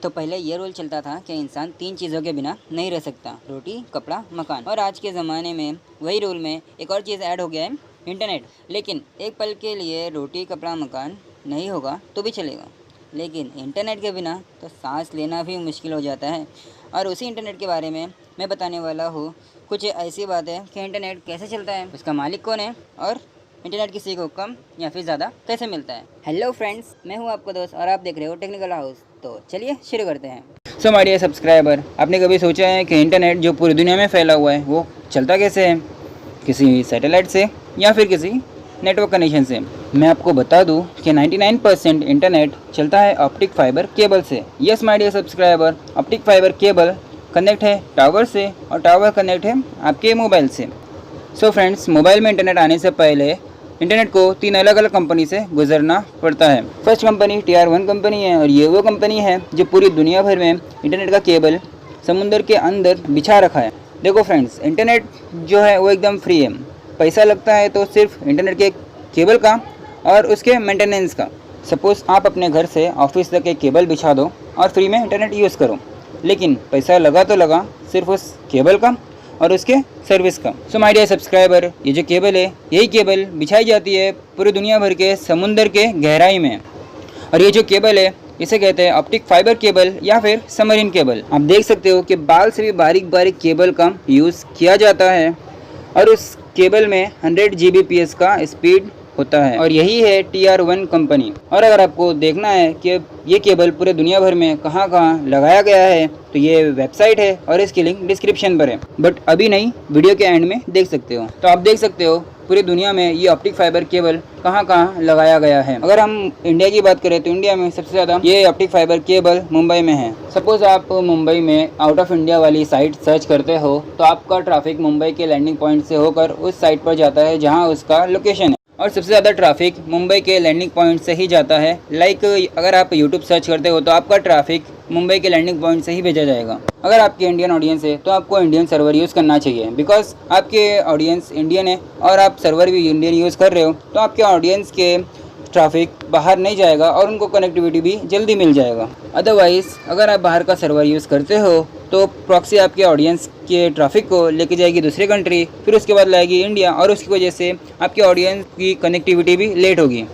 तो पहले ये रूल चलता था कि इंसान 3 चीज़ों के बिना नहीं रह सकता, रोटी, कपड़ा, मकान। और आज के ज़माने में वही रूल में एक और चीज़ ऐड हो गया है, इंटरनेट। लेकिन एक पल के लिए रोटी, कपड़ा, मकान नहीं होगा तो भी चलेगा, लेकिन इंटरनेट के बिना तो सांस लेना भी मुश्किल हो जाता है। और उसी इंटरनेट के बारे में मैं बताने वाला हूँ कुछ ऐसी बातें कि इंटरनेट कैसे चलता है, उसका मालिक कौन है और इंटरनेट किसी को कम या फिर ज़्यादा कैसे मिलता है। हेलो फ्रेंड्स, मैं हूँ आपका दोस्त और आप देख रहे हो टेक्निकल हाउस। तो चलिए शुरू करते हैं। सो माय डियर सब्सक्राइबर, आपने कभी सोचा है कि इंटरनेट जो पूरी दुनिया में फैला हुआ है वो चलता कैसे है? किसी सैटेलाइट से या फिर किसी नेटवर्क कनेक्शन से? मैं आपको बता दूं कि 99% इंटरनेट चलता है ऑप्टिक फाइबर केबल से। Yes my dear subscriber, optic fibre cable connect है टावर से और टावर कनेक्ट है आपके मोबाइल से। सो फ्रेंड्स, मोबाइल में इंटरनेट आने से पहले इंटरनेट को 3 अलग अलग कंपनी से गुजरना पड़ता है। फर्स्ट कंपनी TR1 कंपनी है और ये वो कंपनी है जो पूरी दुनिया भर में इंटरनेट का केबल समुद्र के अंदर बिछा रखा है। देखो फ्रेंड्स, इंटरनेट जो है वो एकदम फ्री है। पैसा लगता है तो सिर्फ इंटरनेट के केबल का और उसके मेंटेनेंस का। सपोज़ आप अपने घर से ऑफिस तक एक केबल बिछा दो और फ्री में इंटरनेट यूज़ करो, लेकिन पैसा लगा तो लगा सिर्फ उस केबल का और उसके सर्विस का। सो माय डियर सब्सक्राइबर, ये जो केबल है यही केबल बिछाई जाती है पूरी दुनिया भर के समुंदर के गहराई में। और ये जो केबल है इसे कहते हैं ऑप्टिक फाइबर केबल या फिर सबमरीन केबल। आप देख सकते हो कि बाल से भी बारीक बारीक केबल का यूज़ किया जाता है और उस केबल में 100 Gbps का स्पीड होता है और यही है TR1 कंपनी। और अगर आपको देखना है कि ये केबल पूरे दुनिया भर में कहाँ कहाँ लगाया गया है तो ये वेबसाइट है और इसकी लिंक डिस्क्रिप्शन पर है, बट अभी नहीं, वीडियो के एंड में देख सकते हो। तो आप देख सकते हो पूरी दुनिया में ये ऑप्टिक फाइबर केबल कहाँ कहाँ लगाया गया है। अगर हम इंडिया की बात करें तो इंडिया में सबसे ज़्यादा ये ऑप्टिक फाइबर केबल मुंबई में है। सपोज आप मुंबई में आउट ऑफ इंडिया वाली साइट सर्च करते हो तो आपका ट्रैफिक मुंबई के लैंडिंग पॉइंट से होकर उस साइट पर जाता है जहाँ उसका लोकेशन है। और सबसे ज़्यादा ट्रैफिक मुंबई के लैंडिंग पॉइंट से ही जाता है। लाइक अगर आप यूट्यूब सर्च करते हो तो आपका ट्रैफिक मुंबई के लैंडिंग पॉइंट से ही भेजा जाएगा। अगर आपकी इंडियन ऑडियंस है तो आपको इंडियन सर्वर यूज़ करना चाहिए, बिकॉज आपके ऑडियंस इंडियन है और आप सर्वर भी इंडियन यूज़ कर रहे हो तो आपके ऑडियंस के ट्रैफिक बाहर नहीं जाएगा और उनको कनेक्टिविटी भी जल्दी मिल जाएगा। अदरवाइज़ अगर आप बाहर का सर्वर यूज़ करते हो तो प्रॉक्सी आपके ऑडियंस के ट्रैफिक को लेके जाएगी दूसरी कंट्री, फिर उसके बाद लाएगी इंडिया और उसकी वजह से आपके ऑडियंस की कनेक्टिविटी भी लेट होगी।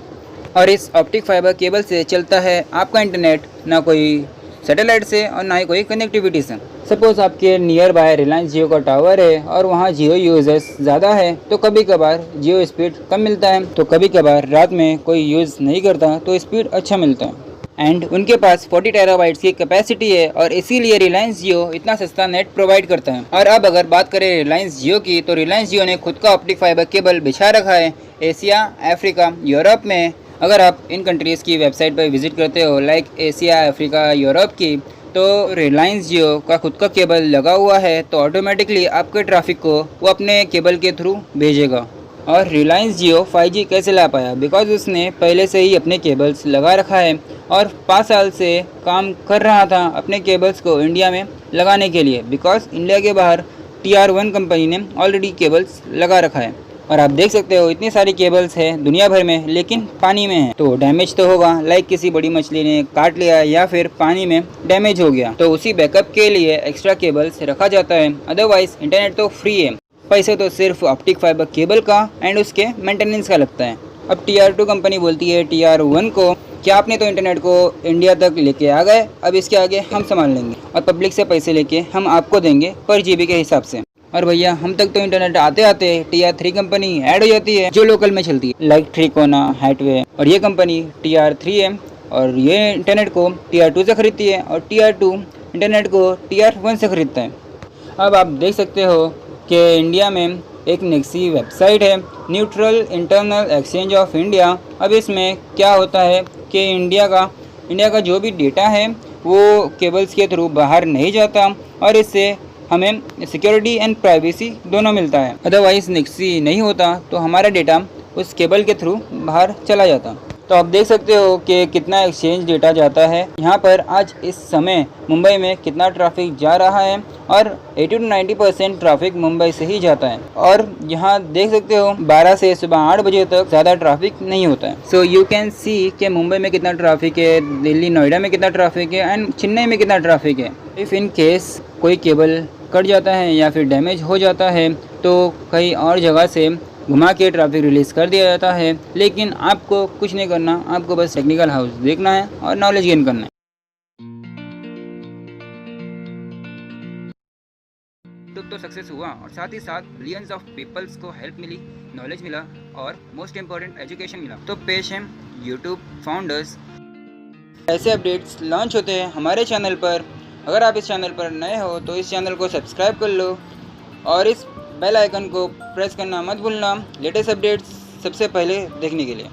और इस ऑप्टिक फाइबर केबल से चलता है आपका इंटरनेट, ना कोई सैटेलाइट से और ना ही कोई कनेक्टिविटी से। सपोज़ आपके नियर बाय रिलायंस जियो का टावर है और वहाँ जियो यूजर्स ज़्यादा है तो कभी कभार जियो स्पीड कम मिलता है, तो कभी कभार रात में कोई यूज़ नहीं करता तो स्पीड अच्छा मिलता है। एंड उनके पास 40 टेराबाइट्स की कैपेसिटी है और इसीलिए रिलायंस जियो इतना सस्ता नेट प्रोवाइड करता है। और अब अगर बात करें रिलायंस जियो की तो रिलायंस जियो ने खुद का ऑप्टिक फाइबर केबल बिछा रखा है एशिया, अफ्रीका, यूरोप में। अगर आप इन कंट्रीज़ की वेबसाइट पर विजिट करते हो लाइक एशिया, अफ्रीका, यूरोप की, तो रिलायंस जियो का खुद का केबल लगा हुआ है तो ऑटोमेटिकली आपके ट्रैफिक को वो अपने केबल के थ्रू भेजेगा। और रिलायंस जियो 5G कैसे ला पाया? बिकॉज उसने पहले से ही अपने केबल्स लगा रखा है और 5 साल से काम कर रहा था अपने केबल्स को इंडिया में लगाने के लिए, बिकॉज इंडिया के बाहर TR1 कंपनी ने ऑलरेडी केबल्स लगा रखा है। और आप देख सकते हो इतनी सारी केबल्स है दुनिया भर में, लेकिन पानी में है तो डैमेज तो होगा। लाइक किसी बड़ी मछली ने काट लिया या फिर पानी में डैमेज हो गया तो उसी बैकअप के लिए एक्स्ट्रा केबल्स रखा जाता है। अदरवाइज इंटरनेट तो फ्री है, पैसे तो सिर्फ ऑप्टिक फाइबर केबल का एंड उसके मेंटेनेंस का लगता है। अब TR2 कंपनी बोलती है TR1 को कि आपने तो इंटरनेट को इंडिया तक लेके आ गए, अब इसके आगे हम संभाल लेंगे और पब्लिक से पैसे लेके हम आपको देंगे पर GB के हिसाब से। और भैया हम तक तो इंटरनेट आते आते TR3 कंपनी ऐड हो जाती है जो लोकल में चलती है, लाइक ट्रिकोना, हैथवे, और ये कंपनी TR3 है और ये इंटरनेट को TR2 से खरीदती है और TR2 इंटरनेट को TR1 से खरीदता है। अब आप देख सकते हो कि इंडिया में एक नेक्सी वेबसाइट है, neutral internal exchange of India. अब इसमें क्या होता है कि इंडिया का जो भी डेटा है वो केबल्स के थ्रू बाहर नहीं जाता और इससे हमें सिक्योरिटी एंड प्राइवेसी दोनों मिलता है। अदरवाइज़ नेक्सी नहीं होता तो हमारा डेटा उस केबल के थ्रू बाहर चला जाता। तो आप देख सकते हो कि कितना एक्सचेंज डेटा जाता है। यहाँ पर आज इस समय मुंबई में कितना ट्रैफिक जा रहा है और 80 to 90% ट्रैफिक मुंबई से ही जाता है। और यहाँ देख सकते हो 12 से सुबह 8 बजे तक ज़्यादा ट्रैफिक नहीं होता है। सो यू कैन सी कि मुंबई में कितना ट्रैफिक है, दिल्ली नोएडा में कितना ट्रैफिक है एंड चेन्नई में कितना ट्रैफिक है। इफ़ इन केस कोई केबल कट जाता है या फिर डैमेज हो जाता है तो कहीं और जगह से घुमा के ट्रैफिक रिलीज़ कर दिया जाता है। लेकिन आपको कुछ नहीं करना, आपको बस टेक्निकल हाउस देखना है और नॉलेज गेन करना है। तो सक्सेस हुआ और साथ ही साथ बिलियंस ऑफ पीपल्स को हेल्प मिली, नॉलेज मिला और मोस्ट इम्पॉर्टेंट एजुकेशन मिला। तो पेश है यूट्यूब फाउंडर्स। ऐसे अपडेट्स लॉन्च होते हैं हमारे चैनल पर। अगर आप इस चैनल पर नए हो तो इस चैनल को सब्सक्राइब कर लो और इस बेल आइकन को प्रेस करना मत भूलना लेटेस्ट अपडेट्स सबसे पहले देखने के लिए।